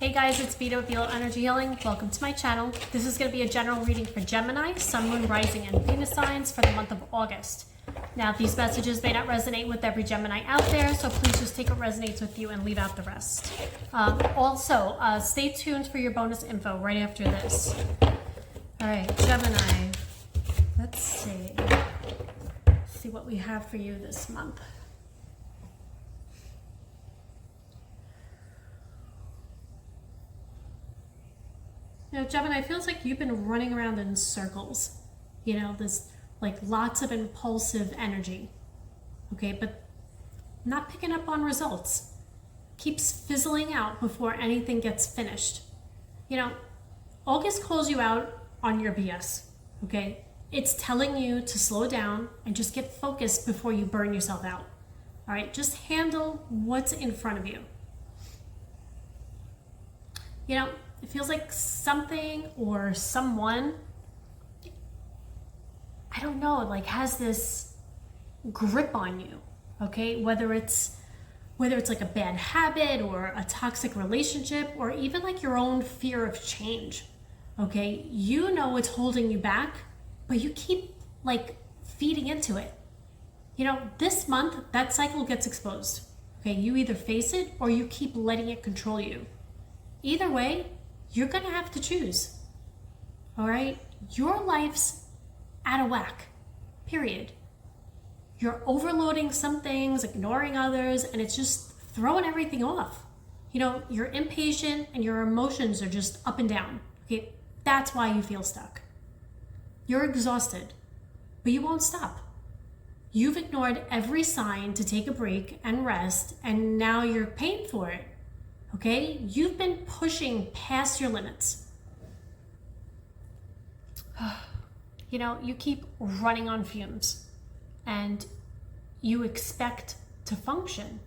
Hey guys, it's ViLo with ViLo Energy Healing. Welcome to my channel. This is going to be a general reading for Gemini, Sun, Moon, Rising, and Venus signs for the month of August. Now, these messages may not resonate with every Gemini out there, so please just take what resonates with you and leave out the rest. Also, stay tuned for your bonus info right after this. All right, Gemini, let's see. Let's see what we have for you this month. You know, Gemini, it feels like you've been running around in circles. You know, there's like lots of impulsive energy. Okay, but not picking up on results. Keeps fizzling out before anything gets finished. You know, August calls you out on your BS. Okay, it's telling you to slow down and just get focused before you burn yourself out. All right, just handle what's in front of you. You know, it feels like something or someone, I don't know, like has this grip on you, okay? Whether it's like a bad habit or a toxic relationship or even like your own fear of change, okay? You know it's holding you back, but you keep like feeding into it. You know, this month, that cycle gets exposed, okay? You either face it or you keep letting it control you. Either way, you're gonna have to choose, all right? Your life's out of whack, period. You're overloading some things, ignoring others, and it's just throwing everything off. You know, you're impatient and your emotions are just up and down, okay? That's why you feel stuck. You're exhausted, but you won't stop. You've ignored every sign to take a break and rest, and now you're paying for it. Okay, you've been pushing past your limits. You know, you keep running on fumes and you expect to function.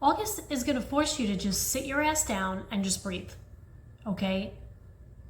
August is going to force you to just sit your ass down and just breathe. Okay,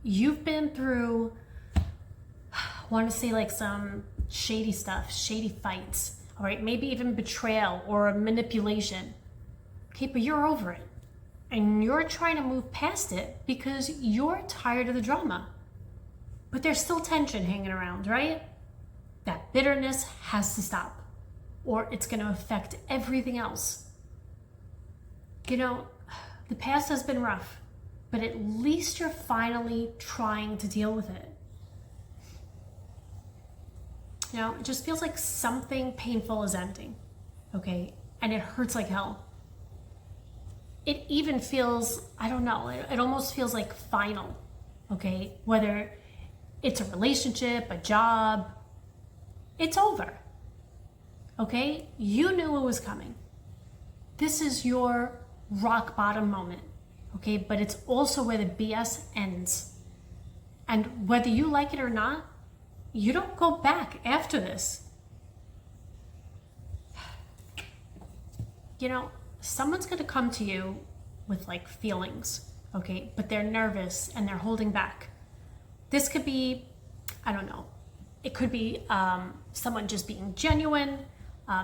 you've been through, I want to say like some shady stuff, shady fights, all right, maybe even betrayal or manipulation. Okay, but you're over it. And you're trying to move past it because you're tired of the drama. But there's still tension hanging around, right? That bitterness has to stop, or it's going to affect everything else. You know, the past has been rough, but at least you're finally trying to deal with it. You know, it just feels like something painful is ending, okay? And it hurts like hell. It even feels, I don't know, it almost feels like final, okay? Whether it's a relationship, a job, it's over, okay? You knew it was coming. This is your rock bottom moment, okay? But it's also where the BS ends. And whether you like it or not, you don't go back after this. You know, someone's going to come to you with like feelings, okay? But they're nervous and they're holding back. This could be, I don't know, it could be someone just being genuine,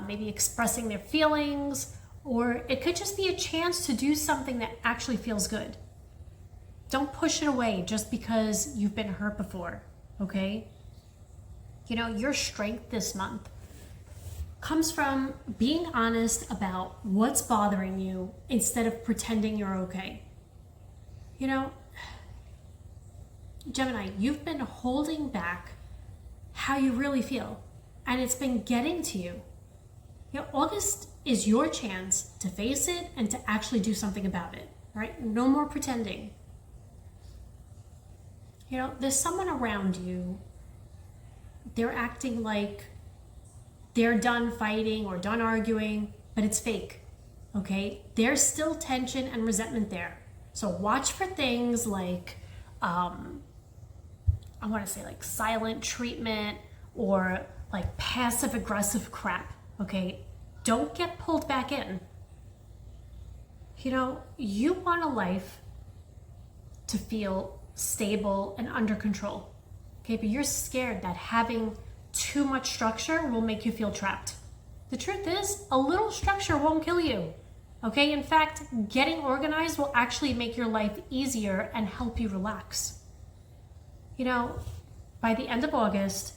maybe expressing their feelings, or it could just be a chance to do something that actually feels good. Don't push it away just because you've been hurt before, okay? You know, your strength this month comes from being honest about what's bothering you instead of pretending you're okay. You know, Gemini, you've been holding back how you really feel, and it's been getting to you. You know, August is your chance to face it and to actually do something about it, right? No more pretending. You know, there's someone around you, they're acting like they're done fighting or done arguing, but it's fake, okay? There's still tension and resentment there. So watch for things like, I want to say like silent treatment or like passive aggressive crap, okay? Don't get pulled back in. You know, you want a life to feel stable and under control, okay? But you're scared that having too much structure will make you feel trapped. The truth is, a little structure won't kill you. Okay, in fact, getting organized will actually make your life easier and help you relax. You know, by the end of August,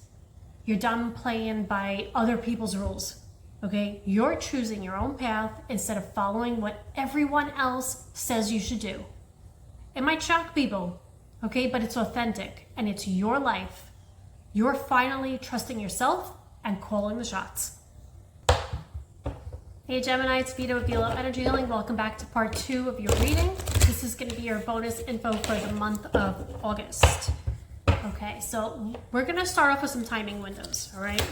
you're done playing by other people's rules. Okay, you're choosing your own path instead of following what everyone else says you should do. It might shock people, okay, but it's authentic and it's your life. You're finally trusting yourself and calling the shots. Hey Gemini, it's Vita with ViLo Energy Healing. Welcome back to part 2 of your reading. This is going to be your bonus info for the month of August. Okay, so we're going to start off with some timing windows, all right?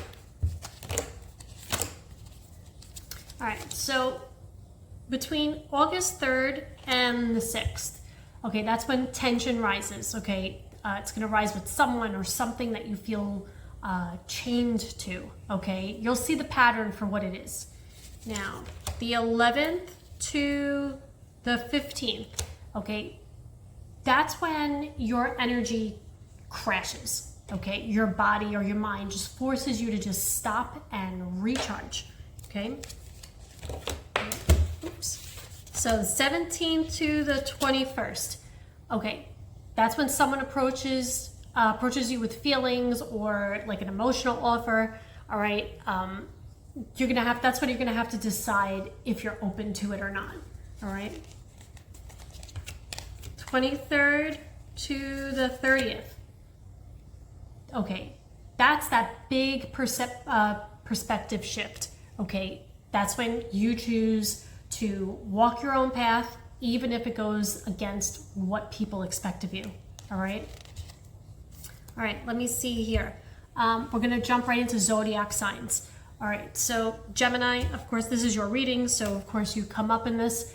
All right, so between August 3rd and the 6th, okay, that's when tension rises, okay? It's going to rise with someone or something that you feel chained to, okay? You'll see the pattern for what it is. Now, the 11th to the 15th, okay, that's when your energy crashes, okay? Your body or your mind just forces you to just stop and recharge, okay? Oops. So the 17th to the 21st, okay, that's when someone approaches you with feelings or like an emotional offer, all right? That's when you're gonna have to decide if you're open to it or not, all right? 23rd to the 30th. Okay, that's that big perspective shift, okay? That's when you choose to walk your own path, even if it goes against what people expect of you, all right? All right, let me see here. We're gonna jump right into zodiac signs. All right, so Gemini, of course, this is your reading, so of course you come up in this.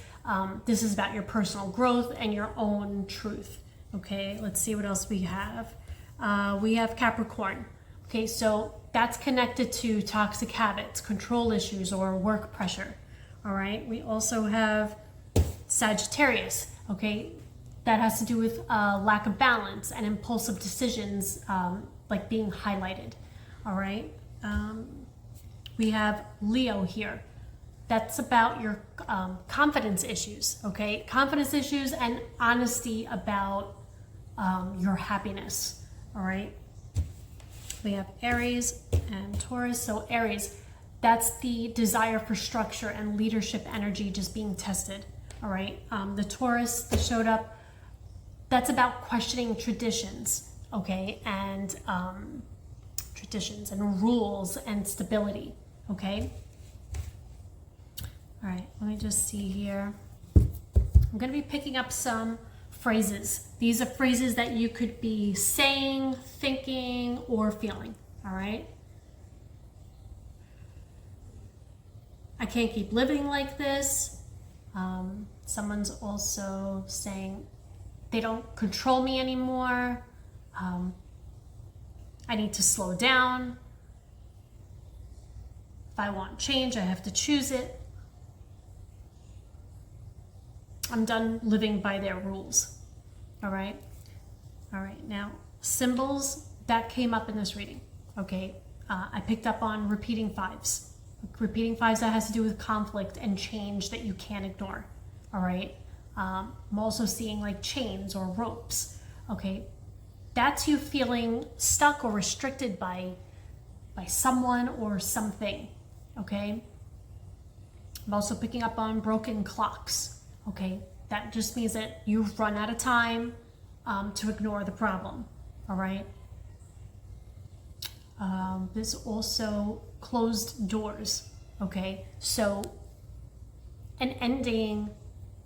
This is about your personal growth and your own truth. Okay, let's see what else we have. We have Capricorn. Okay, so that's connected to toxic habits, control issues, or work pressure. All right, we also have Sagittarius. Okay, that has to do with lack of balance and impulsive decisions, like being highlighted. All right. We have Leo here. That's about your confidence issues, okay? Confidence issues and honesty about your happiness, all right? We have Aries and Taurus. So Aries, that's the desire for structure and leadership energy just being tested, all right? The Taurus that showed up, that's about questioning traditions, okay? And traditions and rules and stability. Okay. All right, let me just see here. I'm going to be picking up some phrases. These are phrases that you could be saying, thinking, or feeling. All right. I can't keep living like this. Someone's also saying they don't control me anymore. I need to slow down. If I want change, I have to choose it. I'm done living by their rules. All right? All right, now symbols that came up in this reading. Okay, I picked up on repeating fives. Repeating fives, that has to do with conflict and change that you can't ignore. All right? I'm also seeing like chains or ropes. Okay, that's you feeling stuck or restricted by someone or something. Okay, I'm also picking up on broken clocks. Okay, that just means that you've run out of time to ignore the problem. All right. There's also closed doors. Okay, so an ending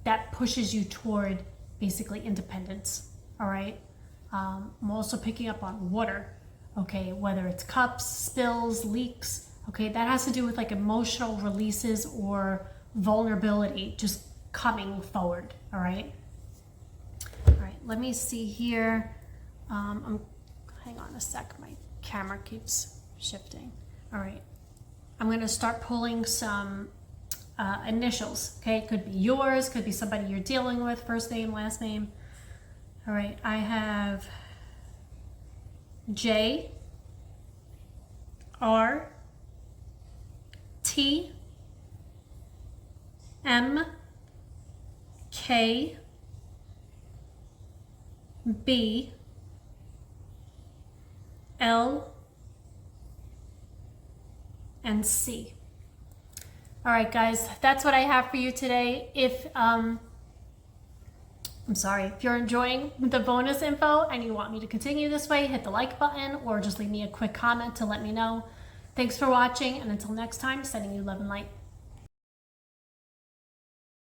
that pushes you toward basically independence. All right. I'm also picking up on water. Okay, whether it's cups, spills, leaks. Okay, that has to do with like emotional releases or vulnerability just coming forward, all right? All right, let me see here. Hang on a sec, my camera keeps shifting. All right, I'm gonna start pulling some initials, okay? It could be yours, could be somebody you're dealing with, first name, last name. All right, I have J, R, T, M, K, B, L, and C. All right, guys, that's what I have for you today. If if you're enjoying the bonus info and you want me to continue this way, hit the like button or just leave me a quick comment to let me know. Thanks for watching, and until next time, sending you love and light.